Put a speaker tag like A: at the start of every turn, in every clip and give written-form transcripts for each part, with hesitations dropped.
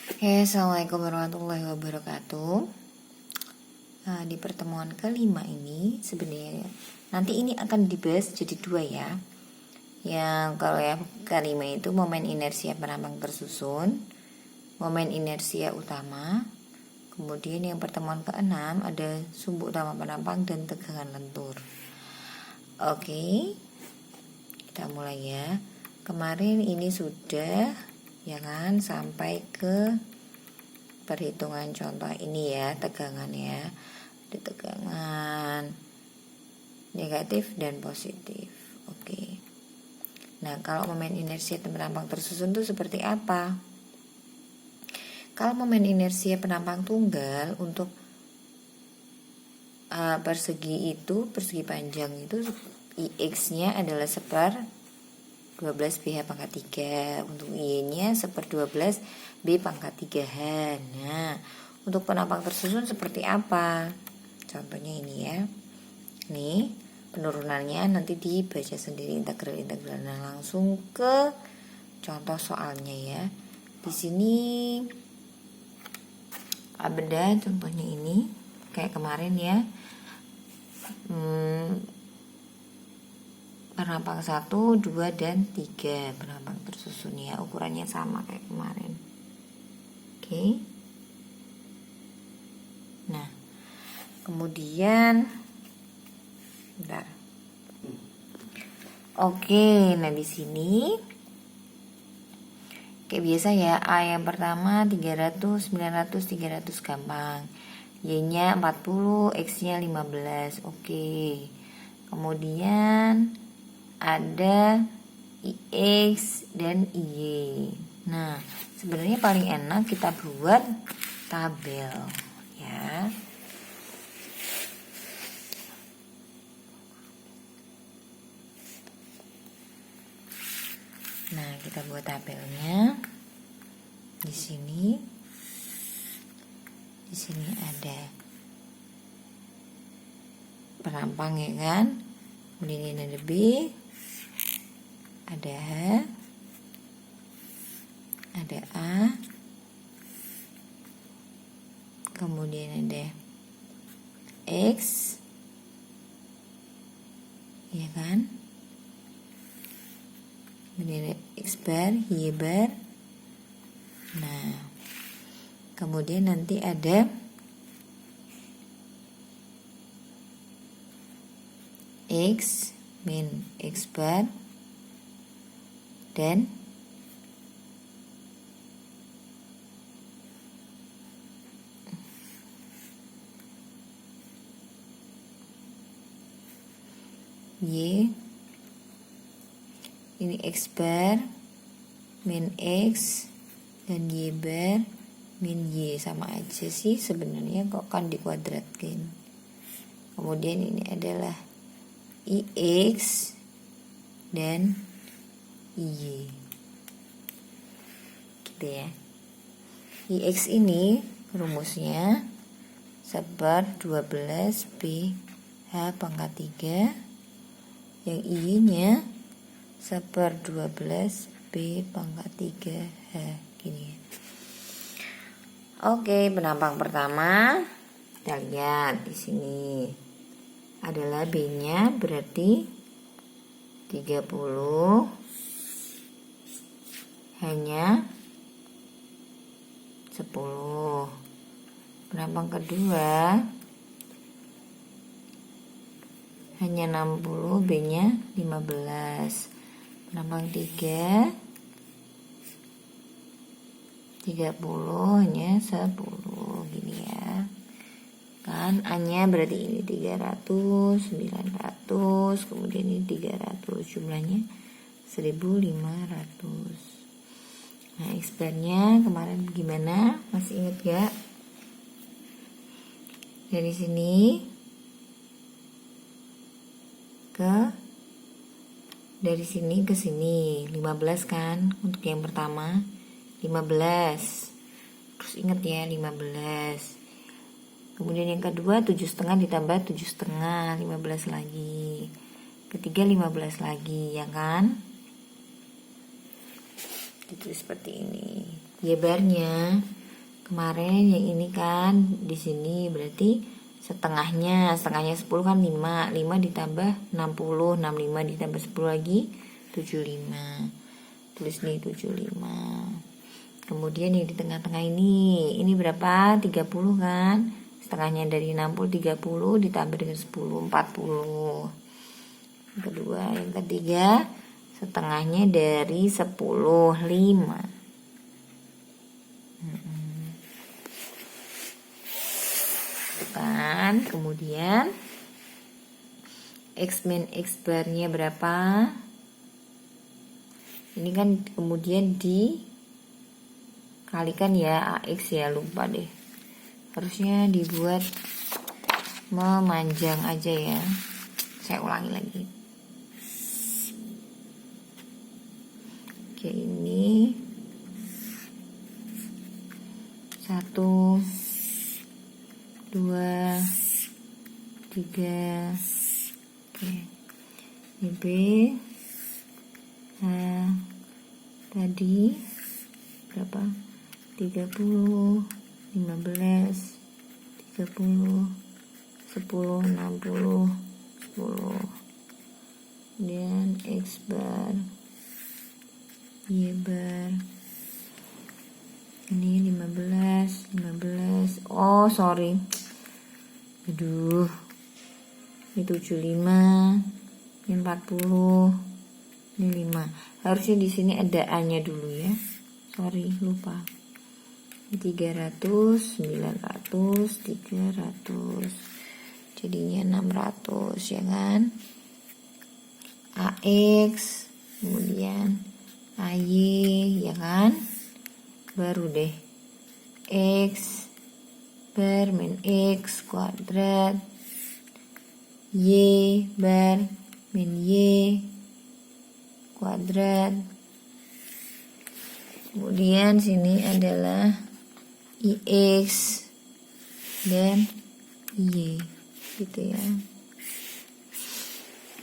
A: Assalamualaikum warahmatullahi wabarakatuh. Di pertemuan kelima ini sebenarnya nanti ini akan dibahas jadi dua ya. Yang kalau yang kelima itu momen inersia penampang tersusun, momen inersia utama. Kemudian yang pertemuan keenam ada sumbu utama penampang dan tegangan lentur. Oke, kita mulai ya. Kemarin ini sudah ya kan sampai ke perhitungan contoh ini ya, tegangan ya. Ada tegangan negatif dan positif. Oke. Nah, kalau momen inersia penampang tersusun itu seperti apa? Kalau momen inersia penampang tunggal untuk persegi panjang itu IX-nya adalah 1/12 BH pangkat 3. Untuk Y-nya 1/12 B pangkat 3H. Nah, untuk penampang tersusun seperti apa? Contohnya ini ya. Nih, penurunannya nanti dibaca sendiri integral. Nah, langsung ke contoh soalnya ya. Di sini beda contohnya ini kayak kemarin ya. Penampang 1, 2, dan 3 penampang tersusun ya, ukurannya sama kayak kemarin. Oke. Nah, kemudian bentar. Oke, nah di sini kayak biasa ya, A yang pertama 300, 900, 300 gampang. Y-nya 40, X-nya 15. Oke. Kemudian ada IX dan IY. Nah, sebenarnya paling enak kita buat tabel ya. Nah, kita buat tabelnya. Di sini ada penampang ya kan. Kemudian ini ada B, ada H, ada A, kemudian ada X, ya kan, kemudian ada X bar, Y bar. Nah, kemudian nanti ada X min X bar dan Y, ini X bar min X dan Y bar min Y, sama aja sih sebenarnya, kok kan dikuadratkan. Kemudian ini adalah IX dan IY gitu ya. IX ini rumusnya 1/12 BH pangkat 3, yang IY nya 1/12 B pangkat 3H gini ya. Oke, penampang pertama kita lihat di sini adalah B-nya berarti 30, hanya 10. Penampang kedua hanya 60, B-nya 15. Penampang 3 30, hanya 10 gini ya. Kan A-nya berarti ini 300, 900, kemudian ini 300, jumlahnya 1500. Nah, X-bar-nya kemarin gimana? Masih ingat gak? Dari sini ke sini 15 kan untuk yang pertama 15. Terus ingat ya 15. Kemudian yang kedua 7,5 ditambah 7,5, 15 lagi. Ketiga 15 lagi ya kan? Itu seperti ini. Y-barnya Kemarin yang ini kan di sini berarti setengahnya 10 kan 5 ditambah 60, 65 ditambah 10 lagi 75. Tulis nih 75. Kemudian yang di tengah-tengah ini berapa? 30 kan? Setengahnya dari 60 30 ditambah dengan 10 40. Yang ketiga setengahnya dari 10 5. Kan kemudian X min X barnya berapa? Ini kan kemudian dikalikan ya AX ya, lupa deh, harusnya dibuat memanjang aja ya. Saya ulangi lagi. Oke, ini 1 2 3. Oke, ini B. Nah, tadi berapa? 30 15 30 10 60 10. Dan X bar Y bar ini 15. Oh sorry, aduh, ini 75, ini 40, ini 5. Harusnya di sini ada A nya dulu ya, sorry lupa. Ini 300, 900, 300, jadinya 600 ya kan. AX kemudian AY ya kan, baru deh X bar min X kuadrat Y bar min Y kuadrat. Kemudian sini adalah IX dan Y gitu ya.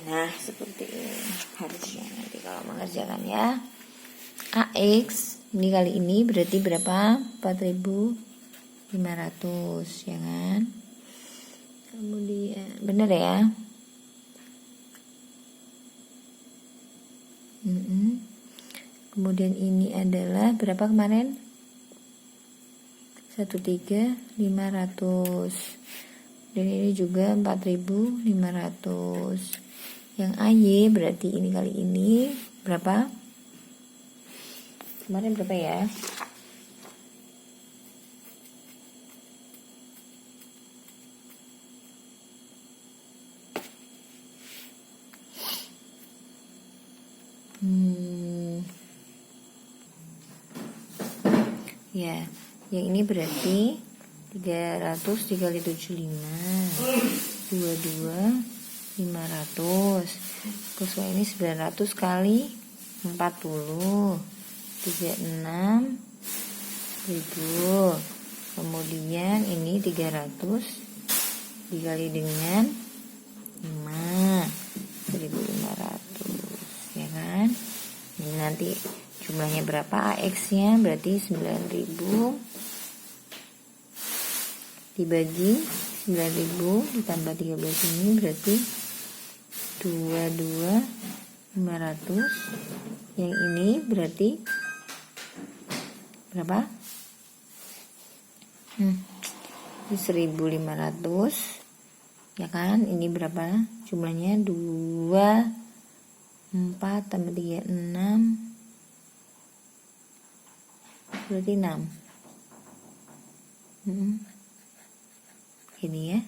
A: Nah seperti ini harusnya nanti kalau mengerjakan ya. AX ini kali ini berarti berapa? 4.500 ya kan. Kemudian bener ya. Kemudian ini adalah berapa kemarin? 1.500. Dan ini juga 4.500. Yang AY berarti ini kali ini berapa? Kemarin berapa ya? Ya, yang ini berarti 300 dikali 75 22 500. Terus ini 900 kali 40 36.000. Kemudian ini 300 dikali dengan 5 1.500 ya kan. Ini nanti jumlahnya berapa? AX nya berarti 9.000 dibagi 9.000 ditambah 13 ini berarti 22.500. Yang ini berarti berapa? Ini 1.500 ya kan. Ini berapa jumlahnya? 2 4 tambah 3 6 berarti 6. Ini ya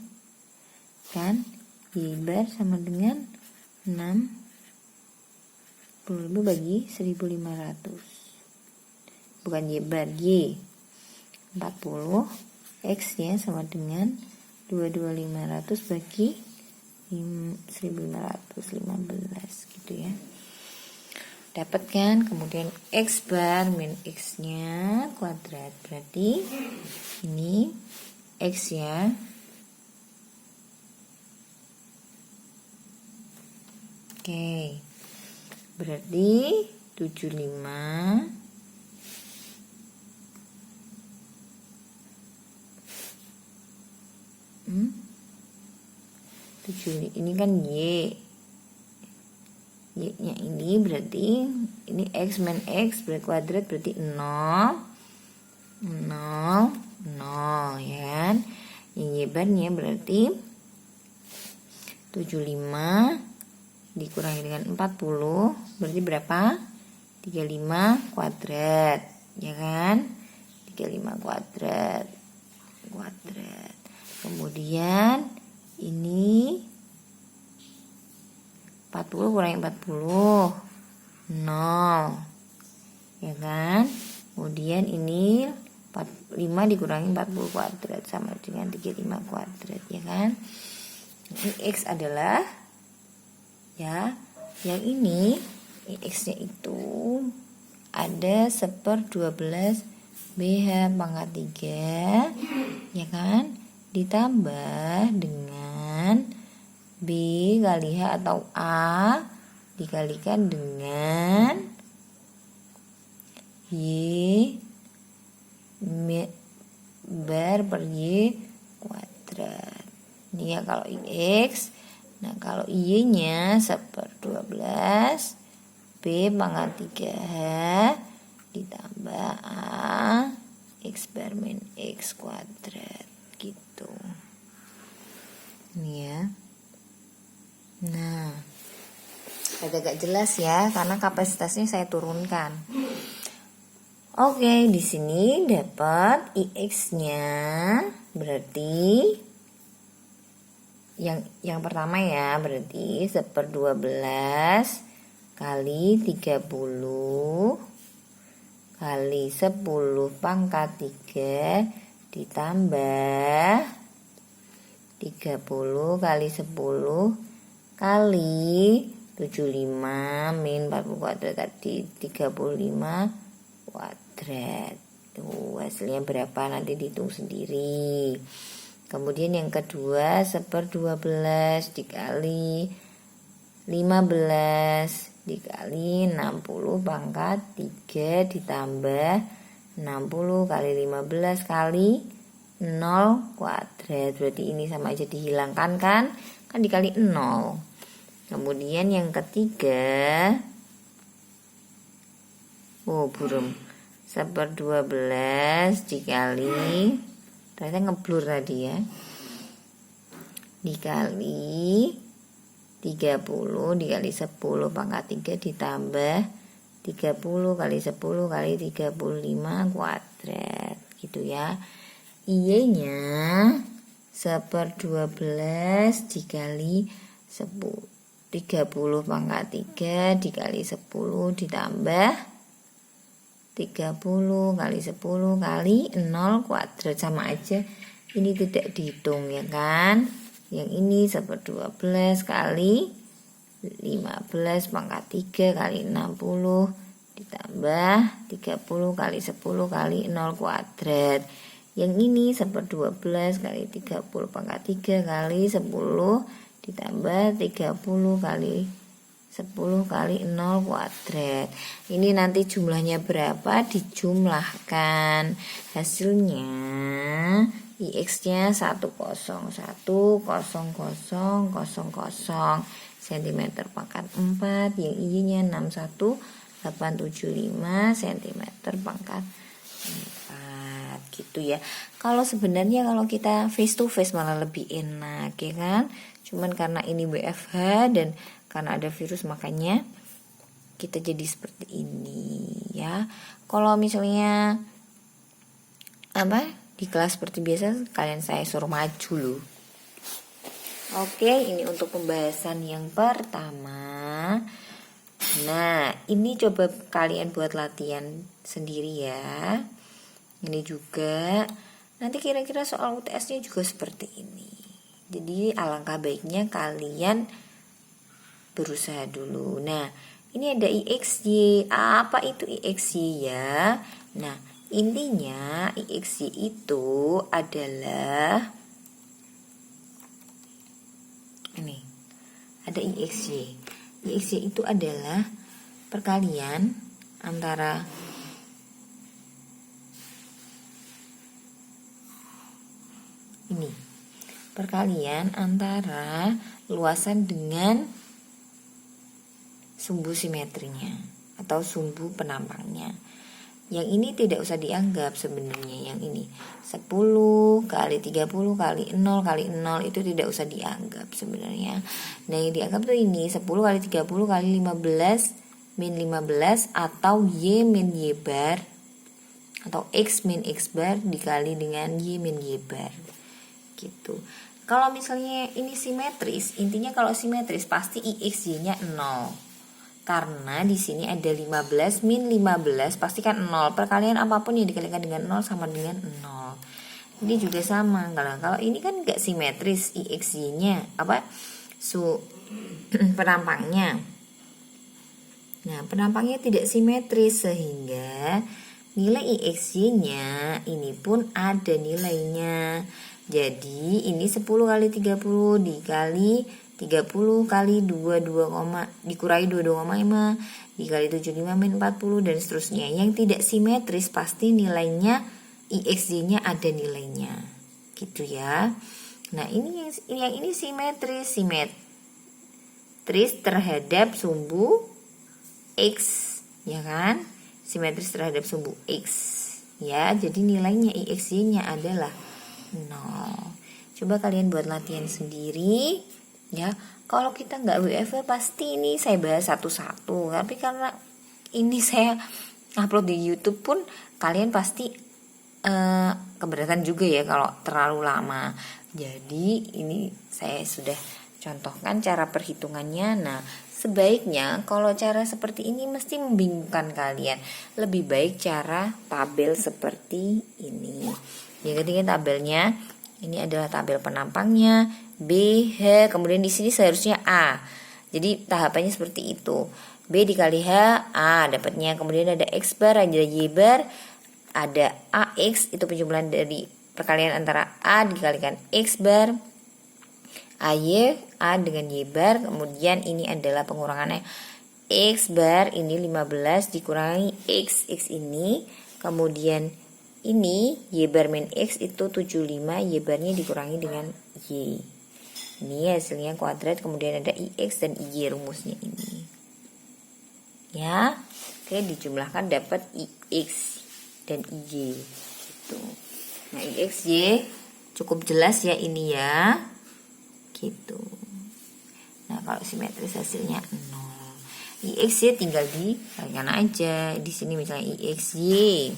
A: kan, Y bar sama dengan 60.000 bagi 1.500, bukan Y bar, Y 40, X nya sama dengan 22.500 bagi 1.515 gitu ya. Dapat kan. Kemudian X bar min X nya kuadrat, berarti ini X ya. Oke, berarti 75 Ini kan Y. Y-nya ini berarti ini X min X kuadrat berarti 0 0 0 ya kan. Y barnya berarti 75 dikurangi dengan 40 berarti berapa? 35 kuadrat ya kan. 35 kuadrat. Kemudian ini 40 kurangi 40 0 ya kan. Kemudian ini 5 dikurangi 40 kuadrat sama dengan 35 kuadrat ya kan. Ini X adalah ya, yang ini X-nya itu ada 1/12 BH pangkat 3 ya kan, ditambah dengan B kali H atau A dikalikan dengan Y bar per Y kuadrat. Ini ya kalau X. Nah kalau Y-nya 1/12 B pangkat 3H ditambah A X bar min X kuadrat gitu. Ini ya. Nah, agak jelas ya karena kapasitasnya saya turunkan. Oke, di sini dapat IX-nya berarti yang pertama ya, berarti 1/12 kali 30 kali 10 pangkat 3 ditambah 30 kali 10 kali 75 min 40 kuadrat tadi 35 kuadrat. Tuh hasilnya berapa nanti dihitung sendiri. Kemudian yang kedua 1/12 dikali 15 dikali 60 pangkat 3 ditambah 60 kali 15 kali 0 kuadrat. Berarti ini sama aja dihilangkan kan dikali 0. Kemudian yang ketiga burung 1/12 dikali ternyata ngeblur tadi ya, dikali 30 dikali 10 pangkat 3 ditambah 30 kali 10 kali 35 kuadrat gitu ya. Y-nya 1/12 dikali 30 pangkat 3 dikali 10 ditambah 30 kali 10 kali 0 kuadrat sama aja, ini tidak dihitung ya kan. Yang ini 1/12 kali 15 pangkat 3 kali 60 ditambah 30 kali 10 kali 0 kuadrat. Yang ini 1/12 kali 30 pangkat 3 kali 10 ditambah 30 kali 10 kali 0 kuadrat. Ini nanti jumlahnya berapa dijumlahkan. Hasilnya IX-nya 101,000,000 cm pangkat 4, yang Y-nya 61,875 cm pangkat 4 gitu ya. Kalau sebenarnya kalau kita face to face malah lebih enak ya kan. Cuman karena ini WFH dan karena ada virus makanya kita jadi seperti ini ya. Kalau misalnya di kelas seperti biasa kalian saya suruh maju loh. Oke, ini untuk pembahasan yang pertama. Nah, ini coba kalian buat latihan sendiri ya. Ini juga nanti kira-kira soal UTS-nya juga seperti ini. Jadi alangkah baiknya kalian berusaha dulu. Nah, ini ada IXY. Apa itu IXY ya? Nah, intinya IXY itu adalah ini. Ada IXY. IXY itu adalah perkalian antara ini. perkalian antara luasan dengan sumbu simetrinya atau sumbu penampangnya. Yang ini tidak usah dianggap sebenarnya, yang ini 10 kali 30 kali 0 kali 0 itu tidak usah dianggap sebenarnya. Nah yang dianggap tuh ini 10 kali 30 kali 15 min 15 atau Y min Y bar atau X min X bar dikali dengan Y min Y bar gitu. Kalau misalnya ini simetris, intinya kalau simetris pasti IXY-nya 0. Karena di sini ada 15 min 15 pasti kan 0. Perkalian apapun yang dikalikan dengan 0 sama dengan 0. Ini juga sama. Kalau ini kan enggak simetris IXY-nya penampangnya. Nah, penampangnya tidak simetris sehingga nilai IXY-nya ini pun ada nilainya. Jadi ini 10 kali 30 dikali 30 kali 22, dikurangi 22,5 dikali 75 min 40 dan seterusnya. Yang tidak simetris pasti nilainya IXY-nya ada nilainya. Gitu ya. Nah, ini yang ini simetris terhadap sumbu X, ya kan? Simetris terhadap sumbu X. Ya, jadi nilainya IXY-nya adalah 0. Coba kalian buat latihan sendiri. Ya, kalau kita nggak WFH pasti ini saya bahas satu-satu. Tapi karena ini saya upload di YouTube pun kalian pasti keberatan juga ya kalau terlalu lama. Jadi ini saya sudah contohkan cara perhitungannya. Nah, sebaiknya kalau cara seperti ini mesti membingungkan kalian. Lebih baik cara tabel seperti ini. Yang ketiga tabelnya ini adalah tabel penampangnya B, H, kemudian di sini seharusnya A. Jadi tahapannya seperti itu. B dikali H, A dapatnya. Kemudian ada X bar, ada Y bar, ada AX, itu penjumlahan dari perkalian antara A dikalikan X bar, AY, A dengan Y bar. Kemudian ini adalah pengurangannya X bar, ini 15 dikurangi X ini. Kemudian ini Y bar min X itu 75, Y barnya dikurangi dengan Y. Ini hasilnya kuadrat, kemudian ada IX dan IY rumusnya ini. Ya, oke, dijumlahkan dapat IX dan IY gitu. Nah, IXY cukup jelas ya ini ya. Gitu. Nah, kalau simetris hasilnya 0. IXY tinggal dikalikan aja. Di sini misalnya IXY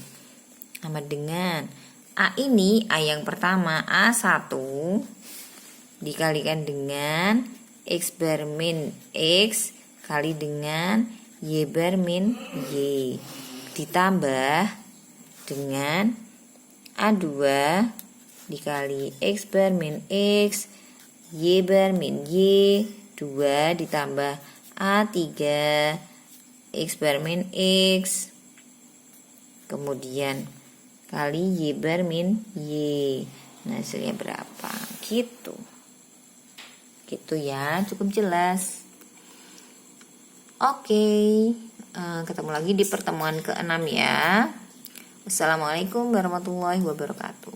A: sama dengan A ini, A yang pertama A1 dikalikan dengan X bar min X kali dengan Y bar min Y ditambah dengan A2 dikali X bar min X Y bar min Y 2 ditambah A3 X bar min X kemudian kali Y bar min Y. Nah, hasilnya berapa? Gitu ya, cukup jelas. Oke, ketemu lagi di pertemuan ke-6 ya. Wassalamualaikum warahmatullahi wabarakatuh.